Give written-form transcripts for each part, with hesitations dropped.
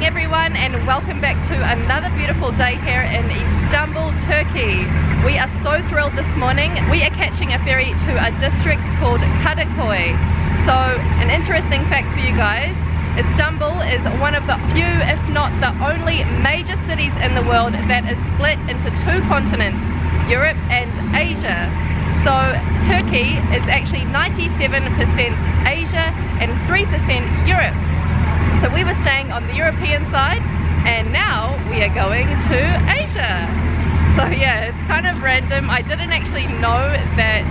morning everyone, and welcome back to another beautiful day here in Istanbul, Turkey. We are so thrilled this morning. We are catching a ferry to a district called Kadikoy. So an interesting fact for you guys, Istanbul is one of the few, if not the only major cities in the world that is split into two continents, Europe and Asia. So Turkey is actually 97% Asia and 3% Europe. So we were staying on the European side and now we are going to Asia. So yeah, it's kind of random. I didn't actually know that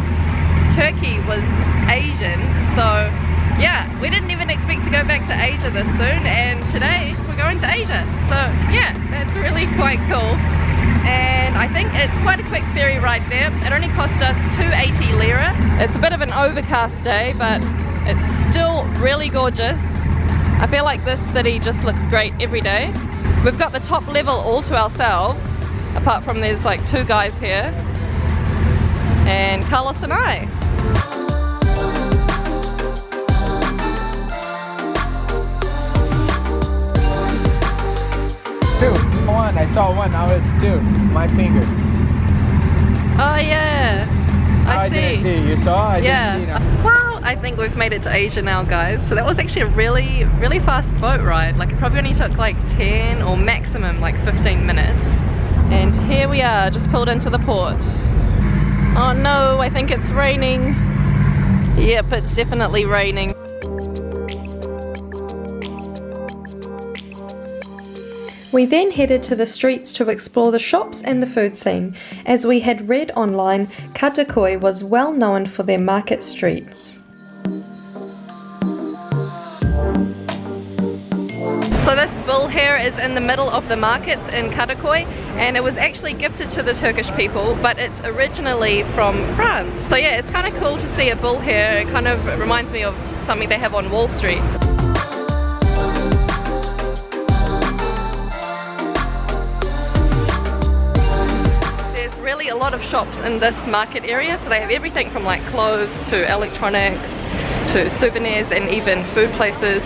Turkey was Asian. So yeah, we didn't even expect to go back to Asia this soon, and today we're going to Asia. So yeah, that's really quite cool. And I think it's quite a quick ferry ride there. It only cost us 280 lira. It's a bit of an overcast day, but it's still really gorgeous. I feel like this city just looks great every day. We've got the top level all to ourselves, apart from there's like two guys here, and Carlos and I. One, I saw one, now it's two. My finger. Oh yeah, I see. Didn't see. You saw? I didn't see now. Well, I think we've made it to Asia now, guys. So that was actually a really fast boat ride. Like it probably only took like 10 or maximum like 15 minutes. And here we are, just pulled into the port. Oh no, I think it's raining. Yep, it's definitely raining. We then headed to the streets to explore the shops and the food scene. As we had read online, Kadikoy was well known for their market streets. So this bull here is in the middle of the markets in Kadikoy, and it was actually gifted to the Turkish people, but it's originally from France. So yeah, it's kind of cool to see a bull here. It kind of reminds me of something they have on Wall Street. Really a lot of shops in this market area, so they have everything from like clothes to electronics to souvenirs and even food places.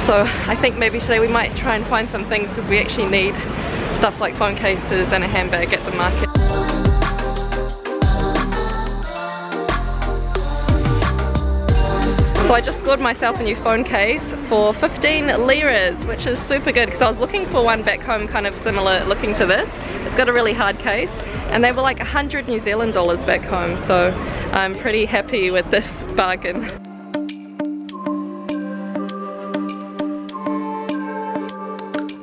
So I think maybe today we might try and find some things, because we actually need stuff like phone cases and a handbag at the market. So I just scored myself a new phone case for 15 liras, which is super good, because I was looking for one back home kind of similar looking to this. It's got a really hard case, and they were like 100 New Zealand dollars back home, so I'm pretty happy with this bargain.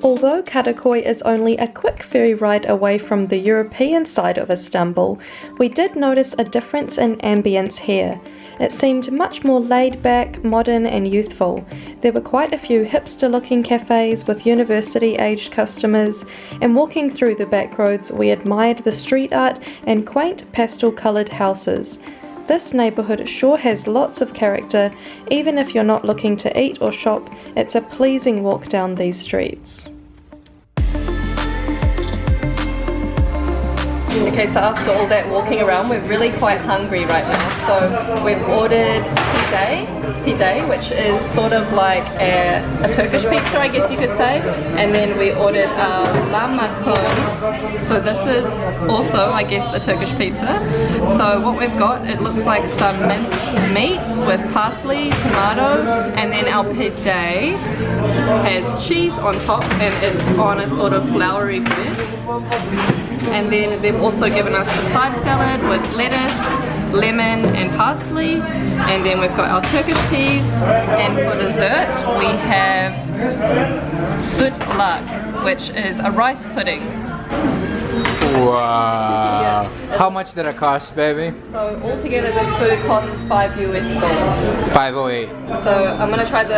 Although Kadikoy is only a quick ferry ride away from the European side of Istanbul, we did notice a difference in ambience here. It seemed much more laid back, modern and youthful. There were quite a few hipster looking cafes with university aged customers, and walking through the back roads we admired the street art and quaint pastel coloured houses. This neighbourhood sure has lots of character. Even if you're not looking to eat or shop, it's a pleasing walk down these streets. Okay, so after all that walking around, we're really quite hungry right now. So we've ordered pide, which is sort of like a Turkish pizza, I guess you could say. And then we ordered lahmacun. So this is also, I guess, a Turkish pizza. So what we've got, it looks like some minced meat with parsley, tomato, and then our pide has cheese on top, and it's on a sort of floury bread. And then they've also given us a side salad with lettuce, lemon and parsley, and then we've got our Turkish teas, and for dessert we have sütlaç, which is a rice pudding. Wow. Yeah. How much did it cost, baby? So altogether this food cost $5 US. 508. So I'm going to try the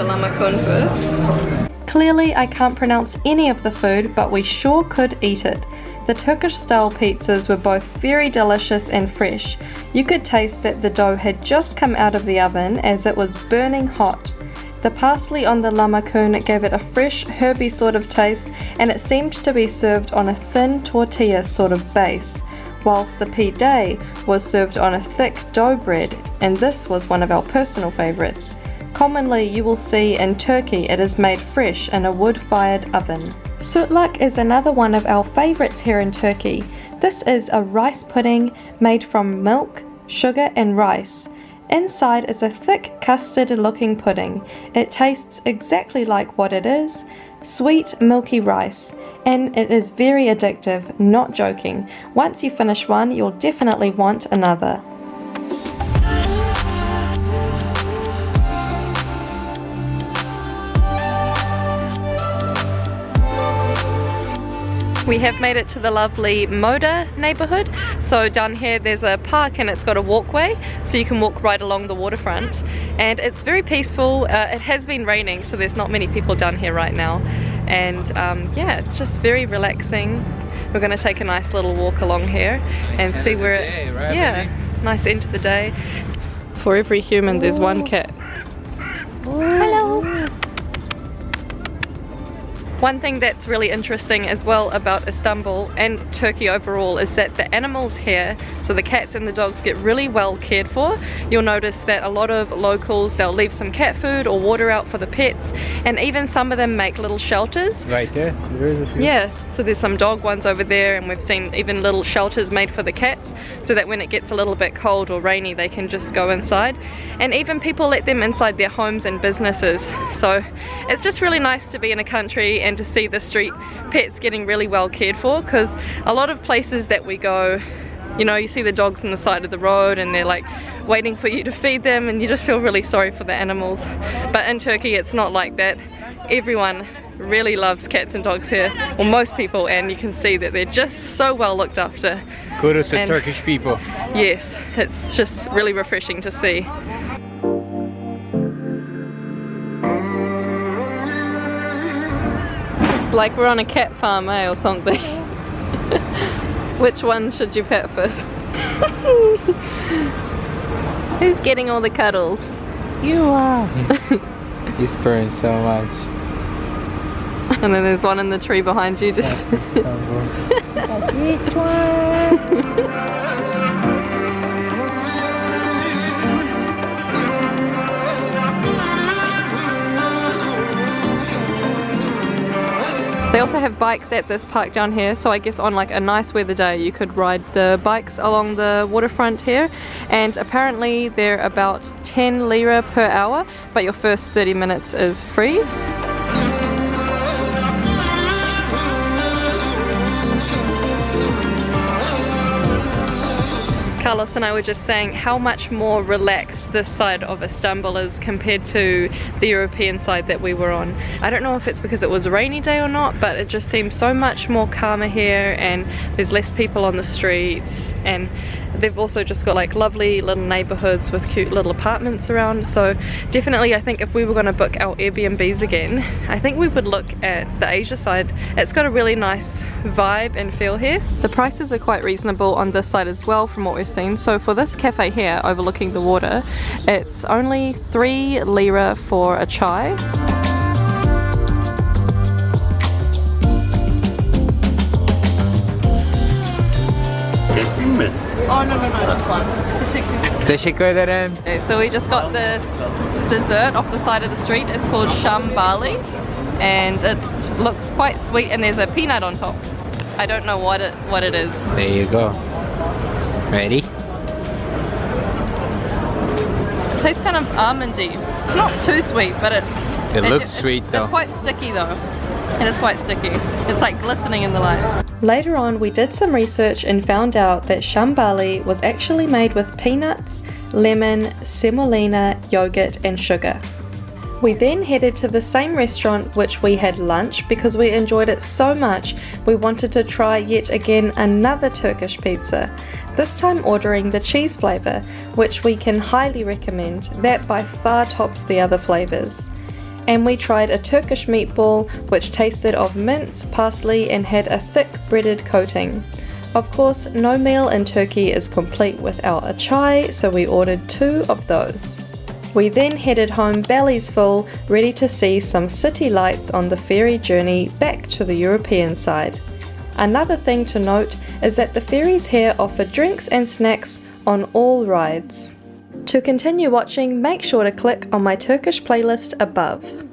lahmacun first. Clearly I can't pronounce any of the food, but we sure could eat it. The Turkish style pizzas were both very delicious and fresh. You could taste that the dough had just come out of the oven as it was burning hot. The parsley on the lahmacun gave it a fresh, herby sort of taste, and it seemed to be served on a thin tortilla sort of base, whilst the pide was served on a thick dough bread, and this was one of our personal favourites. Commonly you will see in Turkey it is made fresh in a wood-fired oven. Sütlak is another one of our favourites here in Turkey. This is a rice pudding made from milk, sugar and rice. Inside is a thick custard-looking pudding. It tastes exactly like what it is, sweet milky rice, and it is very addictive, not joking. Once you finish one, you'll definitely want another. We have made it to the lovely Moda neighborhood. So down here there's a park and it's got a walkway, so you can walk right along the waterfront. And it's very peaceful. It has been raining, so there's not many people down here right now. And yeah, it's just very relaxing. We're going to take a nice little walk along here and see where it... Yeah, nice end of the day. For every human there's one cat. Hello! One thing that's really interesting as well about Istanbul and Turkey overall is that the animals here, so the cats and the dogs, get really well cared for. You'll notice that a lot of locals, they'll leave some cat food or water out for the pets, and even some of them make little shelters. Right there, there is a few. Yeah, so there's some dog ones over there, and we've seen even little shelters made for the cats, so that when it gets a little bit cold or rainy they can just go inside. And even people let them inside their homes and businesses. So it's just really nice to be in a country and to see the street pets getting really well cared for, because a lot of places that we go, you know, you see the dogs on the side of the road and they're like waiting for you to feed them, and you just feel really sorry for the animals. But in Turkey it's not like that. Everyone really loves cats and dogs here, or most people, and you can see that they're just so well looked after. Kudos to Turkish people. Yes, it's just really refreshing to see. It's like we're on a cat farm, eh, or something. Which one should you pet first? Who's getting all the cuddles? You are! He's purring so much. And then there's one in the tree behind you just... This one! They also have bikes at this park down here, so I guess on like a nice weather day you could ride the bikes along the waterfront here, and apparently they're about 10 lira per hour, but your first 30 minutes is free. Carlos and I were just saying how much more relaxed this side of Istanbul is compared to the European side that we were on. I don't know if it's because it was a rainy day or not, but it just seems so much more calmer here, and there's less people on the streets, and they've also just got like lovely little neighborhoods with cute little apartments around. So definitely I think if we were going to book our Airbnbs again, I think we would look at the Asia side. It's got a really nice vibe and feel here. The prices are quite reasonable on this side as well from what we've seen. So for this cafe here overlooking the water, it's only 3 lira for a chai. Taxim mi? Oh no, this one. Teşekkür ederim. Okay, so we just got this dessert off the side of the street. It's called shambali, and it looks quite sweet, and there's a peanut on top. I don't know what it is. There you go. Ready? It tastes kind of almondy. It's not too sweet, but it looks sweet though. It's quite sticky though. It is quite sticky. It's like glistening in the light. Later on, we did some research and found out that shambali was actually made with peanuts, lemon, semolina, yogurt and sugar. We then headed to the same restaurant which we had lunch because we enjoyed it so much we wanted to try yet again another Turkish pizza, this time ordering the cheese flavour, which we can highly recommend. That by far tops the other flavours. And we tried a Turkish meatball which tasted of mince, parsley and had a thick breaded coating. Of course, no meal in Turkey is complete without a chai, so we ordered 2 of those. We then headed home bellies full, ready to see some city lights on the ferry journey back to the European side. Another thing to note is that the ferries here offer drinks and snacks on all rides. To continue watching, make sure to click on my Turkish playlist above.